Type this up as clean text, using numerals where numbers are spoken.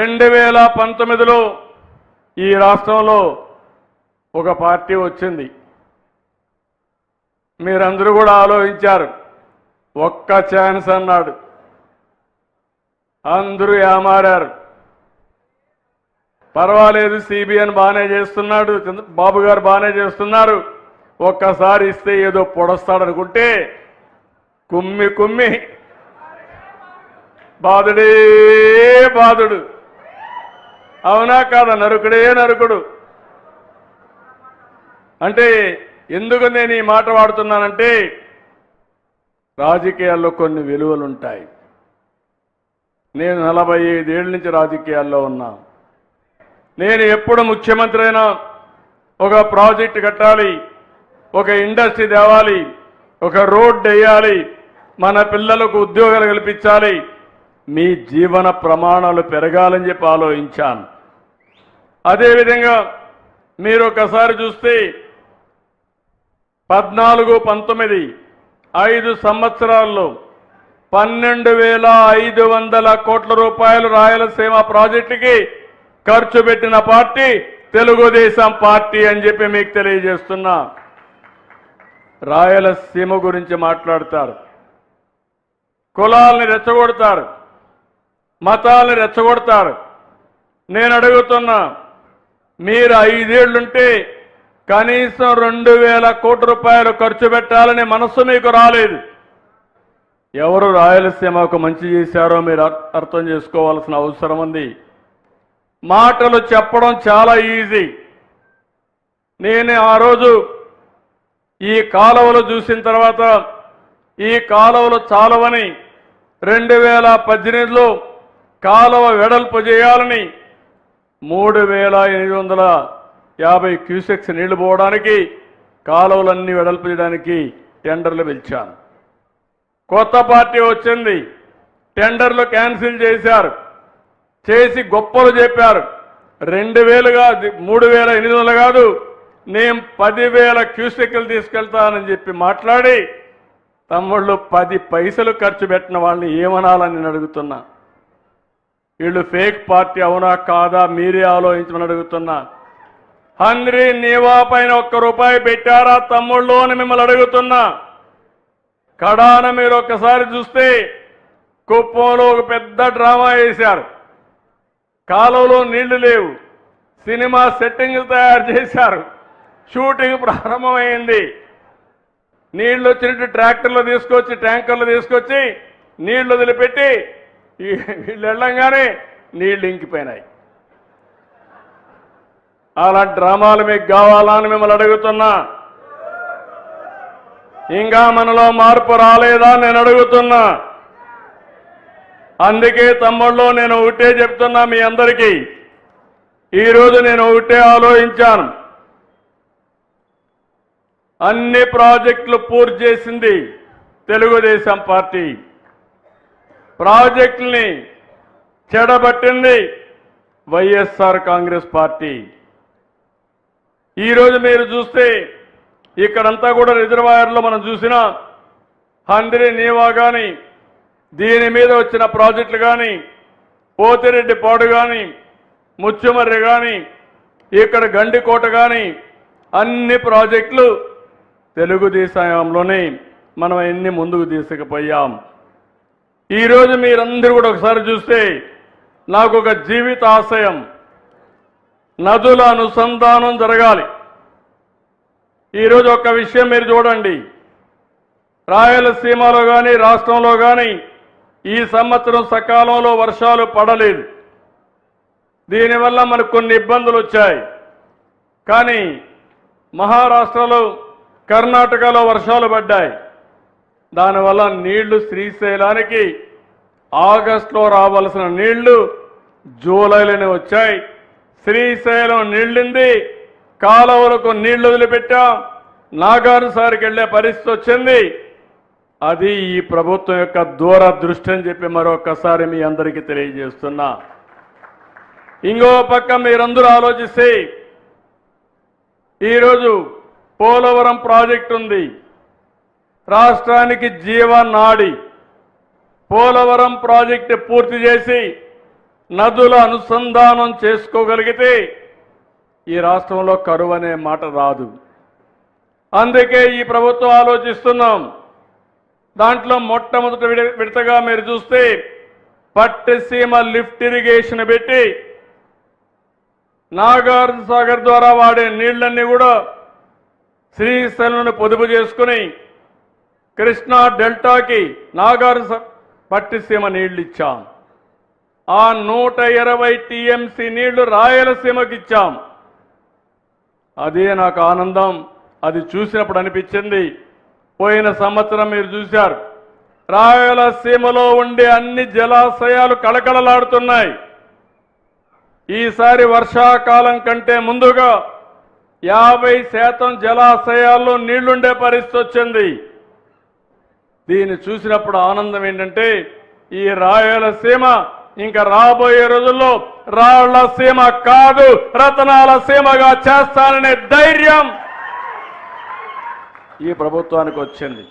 2019లో ఈ రాష్ట్రంలో ఒక పార్టీ వచ్చింది. మీరందరూ కూడా ఆలోచించారు. ఒక్క ఛాన్స్ అన్నాడు. అందరూ ఏమారారు. పర్వాలేదు, సిబిఎన్ బాగానే చేస్తున్నాడు, బాబు గారు బాగానే చేస్తున్నారు, ఒక్కసారి ఇస్తే ఏదో పొడస్తాడనుకుంటే కుమ్మి కుమ్మి బాధుడే బాధుడు. అవునా కాదా? నరుకుడే నరుకుడు. అంటే ఎందుకు నేను ఈ మాట వాడుతున్నానంటే రాజకీయాల్లో కొన్ని విలువలు ఉంటాయి. నేను 45 ఏళ్ళ నుంచి రాజకీయాల్లో ఉన్నా. నేను ఎప్పుడు ముఖ్యమంత్రి అయినా ఒక ప్రాజెక్ట్ కట్టాలి, ఒక ఇండస్ట్రీ తేవాలి, ఒక రోడ్ వేయాలి, మన పిల్లలకు ఉద్యోగాలు కల్పించాలి, మీ జీవన ప్రమాణాలు పెరగాలని చెప్పి ఆలోచించాను. అదేవిధంగా మీరు ఒకసారి చూస్తే 14-19 5 సంవత్సరాల్లో 12,500 కోట్ల రూపాయలు రాయలసీమ ప్రాజెక్టుకి ఖర్చు పెట్టిన పార్టీ తెలుగుదేశం పార్టీ అని చెప్పి మీకు తెలియజేస్తున్నా. రాయలసీమ గురించి మాట్లాడతారు, కులాలని రెచ్చగొడతారు, మతాలని రెచ్చగొడతారు. నేను అడుగుతున్నా, మీరు 5 ఏళ్లుంటే కనీసం 2,000 కోట్ల రూపాయలు ఖర్చు పెట్టాలని మనస్సు మీకు రాలేదు. ఎవరు రాయలసీమకు మంచి చేశారో మీరు అర్థం చేసుకోవాల్సిన అవసరం ఉంది. మాటలు చెప్పడం చాలా ఈజీ. నేను ఆ రోజు ఈ కాలువలు చూసిన తర్వాత ఈ కాలువలు చాలవని 2018లో కాలువ వెడల్పు చేయాలని 3,850 క్యూసెక్స్ నీళ్లు పోవడానికి కాలువలన్నీ వెడల్పు చేయడానికి టెండర్లు పిలిచాను. కొత్త పార్టీ వచ్చింది, టెండర్లు క్యాన్సిల్ చేశారు, చేసి గొప్పలు చెప్పారు. 2,000 కాదు, 3,800 కాదు, నేను 10,000 క్యూసెక్లు తీసుకెళ్తానని చెప్పి మాట్లాడి తమ్ముళ్ళు 10 పైసలు ఖర్చు పెట్టిన వాళ్ళని ఏమనాలని నేను అడుగుతున్నా. వీళ్ళు ఫేక్ పార్టీ అవునా కాదా మీరే ఆలోచించమని అడుగుతున్నా. హంద్రీ నీవా పైన ₹1 పెట్టారా తమ్ముళ్ళు అని మిమ్మల్ని అడుగుతున్నా. కడాన మీరు ఒక్కసారి చూస్తే కుప్పంలో ఒక పెద్ద డ్రామా వేశారు. కాలువలో నీళ్లు లేవు, సినిమా సెట్టింగ్లు తయారు చేశారు, షూటింగ్ ప్రారంభమైంది. నీళ్లు వచ్చినట్టు ట్రాక్టర్లు తీసుకొచ్చి ట్యాంకర్లు తీసుకొచ్చి నీళ్లు వదిలిపెట్టి వీళ్ళు వెళ్ళంగానే నీళ్లు ఇంకిపోయినాయి. అలాంటి డ్రామాలు మీకు కావాలా అని మిమ్మల్ని అడుగుతున్నా. ఇంకా మనలో మార్పు రాలేదా నేను అడుగుతున్నా. అందుకే తమ్ముళ్ళు నేను ఒకటే చెప్తున్నా మీ అందరికీ. ఈరోజు నేను ఒకటే ఆలోచించాను. అన్ని ప్రాజెక్టులు పూర్తి చేసింది తెలుగుదేశం పార్టీ, ప్రాజెక్టుల్ని చెడబట్టింది వైఎస్ఆర్ కాంగ్రెస్ పార్టీ. ఈరోజు మీరు చూస్తే ఇక్కడంతా కూడా రిజర్వాయర్లో మనం చూసిన హంద్రీ నీవా కానీ, దీని మీద వచ్చిన ప్రాజెక్టులు కానీ, పోతిరెడ్డి పాడు కానీ, ముచ్చుమర్రి కానీ, ఇక్కడ గండికోట కానీ, అన్ని ప్రాజెక్టులు తెలుగుదేశంలోనే మనం ఎన్ని ముందుకు తీసుకుపోయాం. ఈరోజు మీరందరూ కూడా ఒకసారి చూస్తే నాకు ఒక జీవిత ఆశయం, నదుల అనుసంధానం జరగాలి. ఈరోజు ఒక విషయం మీరు చూడండి, రాయలసీమలో కానీ రాష్ట్రంలో కానీ ఈ సంవత్సరం సకాలంలో వర్షాలు పడలేదు. దీనివల్ల మనకు కొన్ని ఇబ్బందులు వచ్చాయి. కానీ మహారాష్ట్రలో, కర్ణాటకలో వర్షాలు పడ్డాయి. దానివల్ల నీళ్లు శ్రీశైలానికి ఆగస్టులో రావాల్సిన నీళ్లు జూలైలోనే వచ్చాయి. శ్రీశైలం నీళ్ళింది, కాలువలకు నీళ్లు వదిలిపెట్టాం, నాగార్జునసాగర్కి వెళ్లే పరిస్థితి వచ్చింది. అది ఈ ప్రభుత్వం యొక్క దూరదృష్టి అని చెప్పి మరొకసారి మీ అందరికీ తెలియజేస్తున్నా. ఇంకో పక్క మీరందరూ ఆలోచిస్తే ఈరోజు పోలవరం ప్రాజెక్టు ఉంది, రాష్ట్రానికి జీవనాడి. పోలవరం ప్రాజెక్టు పూర్తి చేసి నదుల అనుసంధానం చేసుకోగలిగితే ఈ రాష్ట్రంలో కరువు అనే మాట రాదు. అందుకే ఈ ప్రభుత్వం ఆలోచిస్తున్నాం. దాంట్లో మొట్టమొదటి విడతగా మీరు చూస్తే పట్టిసీమ లిఫ్ట్ ఇరిగేషన్ పెట్టి నాగార్జున సాగర్ ద్వారా వాడే నీళ్లన్నీ కూడా శ్రీశైలంను పొదుపు చేసుకుని కృష్ణా డెల్టాకి నాగార్జున పట్టిసీమ నీళ్లు ఇచ్చాం. ఆ 120 టీఎంసీ నీళ్లు రాయలసీమకి ఇచ్చాం. అదే నాకు ఆనందం. అది చూసినప్పుడు అనిపించింది, పోయిన సంవత్సరం మీరు చూశారు, రాయలసీమలో ఉండే అన్ని జలాశయాలు కళకళలాడుతున్నాయి. ఈసారి వర్షాకాలం కంటే ముందుగా 50% జలాశయాల్లో నీళ్లుండే పరిస్థితి వచ్చింది. దీన్ని చూసినప్పుడు ఆనందం ఏంటంటే ఈ రాయలసీమ ఇంకా రాబోయే రోజుల్లో రాళ్లసీమ కాదు రతనాల సీమగా చేస్తాననే ధైర్యం ఈ ప్రభుత్వానికి వచ్చింది.